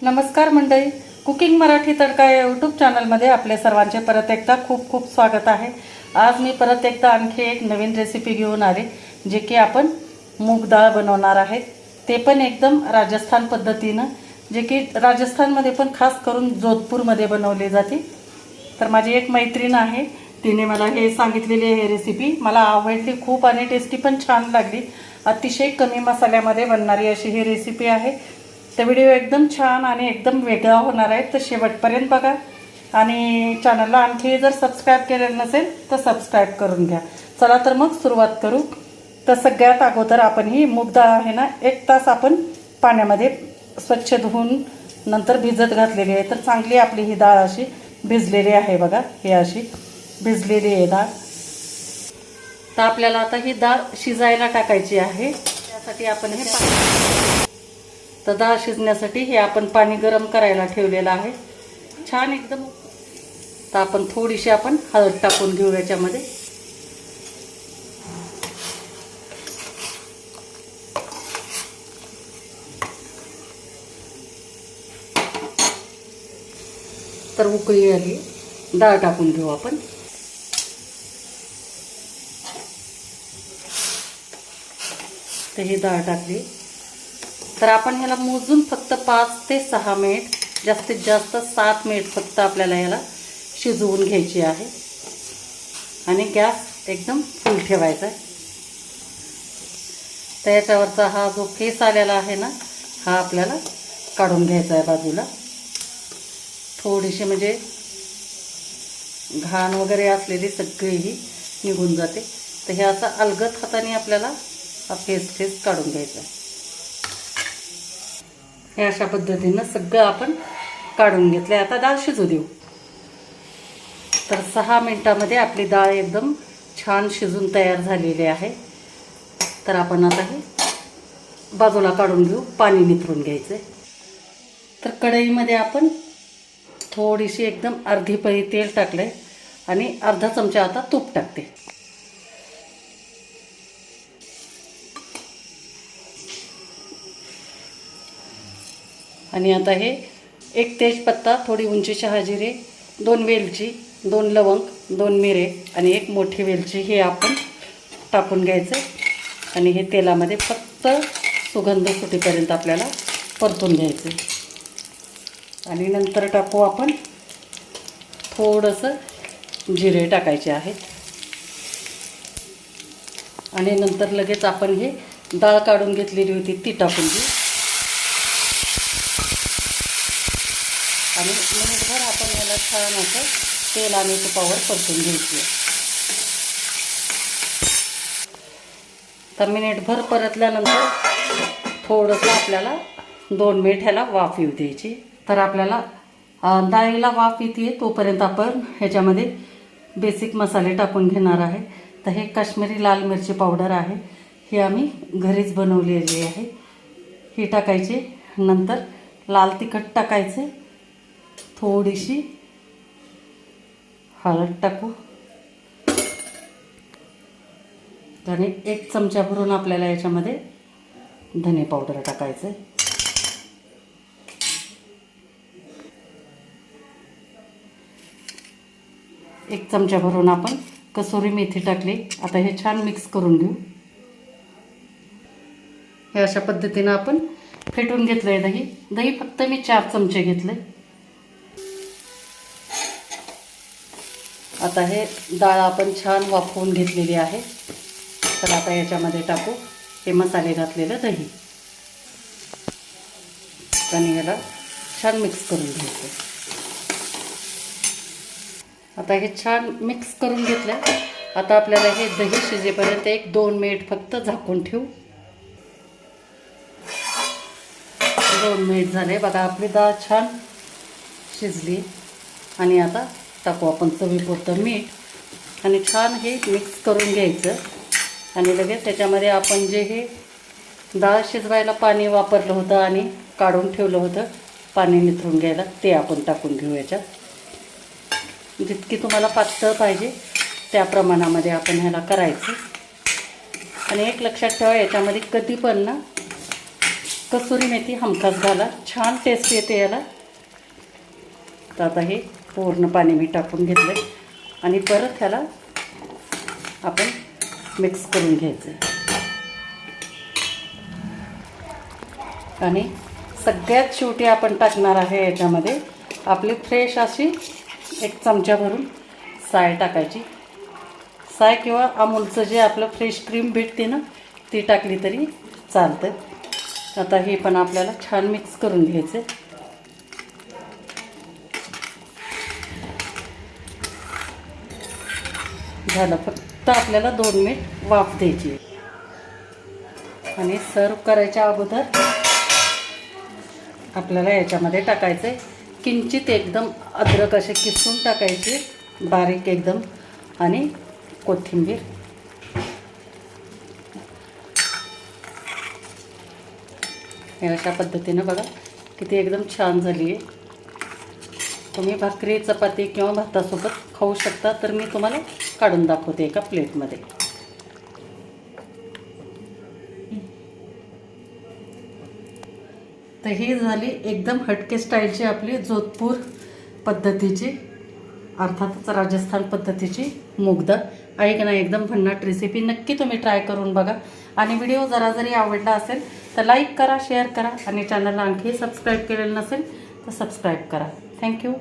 नमस्कार मंडळी, कुकिंग मराठी तडका या यूट्यूब चॅनलमध्ये आपले सर्वांचे परत एकदा खूप खूप स्वागत आहे। आज मी परत एकदा आणखी एक नवीन रेसिपी घेऊन आले, जे की आपण मूग डाळ बनवणार आहे। ते पण एकदम राजस्थान पद्धतीने, जे की राजस्थानमध्ये पण खास करून जोधपूरमध्ये बनवली जाते। तर माझी एक मैत्रीण आहे, तिने मला हे सांगितलेली आहे रेसिपी। मला आवडली खूप आणि टेस्टी पण छान लागली। अतिशय कमी मसाल्यामध्ये बनणारी अशी ही रेसिपी आहे। तर व्हिडिओ एकदम छान आणि एकदम वेगळा होणार आहे, तर शेवटपर्यंत बघा। आणि चॅनलला आणखी जर सबस्क्राइब केलेलं नसेल तर सबस्क्राइब करून घ्या। चला तर मग सुरुवात करू। तर सगळ्यात अगोदर आपण ही मूग डाळ आहे ना, 1 तास आपण पाण्यामध्ये स्वच्छ धुवून नंतर भिजत घातलेली आहे। तर चांगली आपली ही डाळ अशी भिजलेली आहे बघा, ही अशी भिजलेली आहे डाळ। तर आपल्याला आता ही डाळ शिजायला टाकायची आहे। त्यासाठी आपण हे तर डाळ शिजण्यासाठी हे आपण पाणी गरम करायला ठेवलेलं आहे छान एकदम। तर आपण थोडीशी आपण हळद टाकून घेऊ याच्यामध्ये। तर उकळी आली, डाळ टाकून घेऊ आपण। तर ही डाळ टाकली, तर आपण ह्याला मोजून फक्त 5 ते 6 मिनिट, जास्तीत जास्त 7 मिनिट फक्त आपल्याला ह्याला शिजवून घ्यायची आहे। आणि गॅस एकदम फुल ठेवायचा आहे। तर याच्यावरचा हा जो फेस आलेला आहे ना, हा आपल्याला काढून घ्यायचा आहे बाजूला। थोडीशी म्हणजे घाण वगैरे असलेली सगळी ही निघून जाते। तर हे असं अलगद हाताने आपल्याला हा फेस काढून घ्यायचा आहे। हे अशा पद्धतीनं सगळं आपण काढून घेतलं। आता डाळ शिजू देऊ। तर 6 मिनिटांमध्ये आपली डाळ एकदम छान शिजून तयार झालेली आहे। तर आपण आता हे बाजूला काढून घेऊ, पाणी निथरून घ्यायचं। तर कढईमध्ये आपण थोडीशी एकदम अर्धी पळी तेल टाकलंय आणि अर्धा चमचा आता तूप टाकते। आणि आता हे 1 तेजपत्ता, थोडी उंची शहाजिरे, 2 वेलची, 2 लवंग, 2 मिरे आणि 1 मोठी वेलची हे आपण टाकून घ्यायचं। आणि हे तेलामध्ये फक्त सुगंध सुटेपर्यंत आपल्याला परतून घ्यायचं। आणि नंतर टाकू आपण थोडंसं जिरे टाकायचे आहेत। आणि नंतर लगेच आपण हे डाळ काढून घेतलेली होती ती टाकून घेऊ। आणि मिनिटभर आपण याला छान असं तेल आणि तुपावर परतून घ्यायची। तर मिनिटभर परतल्यानंतर थोडंसं आपल्याला 2 मिनिट ह्याला वाफ येऊ द्यायची। तर आपल्याला डाळीला वाफ येते तोपर्यंत आपण ह्याच्यामध्ये बेसिक मसाले टाकून घेणार आहे। तर हे काश्मीरी लाल मिरची पावडर आहे, ही आम्ही घरीच बनवलेली आहे, ही टाकायची। नंतर लाल तिखट टाकायचे, थोडीशी हळद टाकू आणि 1 चमचा भरून आपल्याला याच्यामध्ये धने पावडर टाकायचं। 1 चमचा भरून आपण कसुरी मेथी टाकली। आता हे छान मिक्स करून घेऊ। हे अशा पद्धतीनं आपण फेटून घेतलंय दही। दही फक्त मी 4 चमचे घेतले। आता हे डाळ आपण छान वाफवून घेतलेली आहे। तर आता याच्यामध्ये टाकू हे मसाले घातलेलं दही आणि याला छान मिक्स करून घ्यायचं। आता हे छान मिक्स करून घेतलं। आता आपल्याला हे दही शिजेपर्यंत 1-2 मिनिट फक्त झाकून ठेवू। 2 मिनिट झाले बघा, आपली डाळ छान शिजली। आणि आता टाकू आपण चवीपुरतं मीठ आणि छान हे मिक्स करून घ्यायचं। आणि लगेच त्याच्यामध्ये आपण जे हे डाळ शिजवायला पाणी वापरलं होतं आणि काढून ठेवलं होतं पाणी निथरून घ्यायला, ते आपण टाकून घेऊ याच्यात। जितकी तुम्हाला पातळ पाहिजे त्या प्रमाणामध्ये आपण ह्याला करायचं। आणि एक लक्षात ठेवा, याच्यामध्ये कधी पण ना कसुरी मेथी हमखास घाला, छान टेस्ट येते याला. तर आता हे पूर्ण पाणी मी टाकून घेतलं आहे आणि परत ह्याला आपण मिक्स करून घ्यायचं आहे. आणि सगळ्यात शेवटी आपण टाकणार आहे याच्यामध्ये आपली फ्रेश अशी 1 चमचा भरून साय टाकायची. साय किंवा अमूलचं जे आपलं फ्रेश क्रीम भेटते ना, ती टाकली तरी चालतं. आता हे पण आपल्याला छान मिक्स करून घ्यायचं. झालं, फक्त आपल्याला 2 मिनिट वाफ द्यायची. आणि सर्व करायच्या अगोदर आपल्याला याच्यामध्ये टाकायचं आहे किंचित एकदम अद्रक असे किसून टाकायचे बारीक एकदम, आणि कोथिंबीर. हे अशा पद्धतीनं बघा किती एकदम छान झाली आहे. तुम्ही भाकरी, चपाती किंवा भातासोबत खाऊ शकता. तर मी तुम्हाला काढून दाखवते एका प्लेटमध्ये. तर ही झाली एकदम हटके स्टाईलची आपली जोधपूर पद्धतीची, अर्थातच राजस्थान पद्धतीची मूग डाळ. ऐक ना, एकदम भन्नाट रेसिपी. नक्की तुम्ही ट्राय करून बघा. आणि व्हिडिओ जरी आवडला असेल तर लाईक करा, शेअर करा, आणि चॅनलला आणखी सबस्क्राईब केलेलं नसेल तर सबस्क्राईब करा. थँक्यू.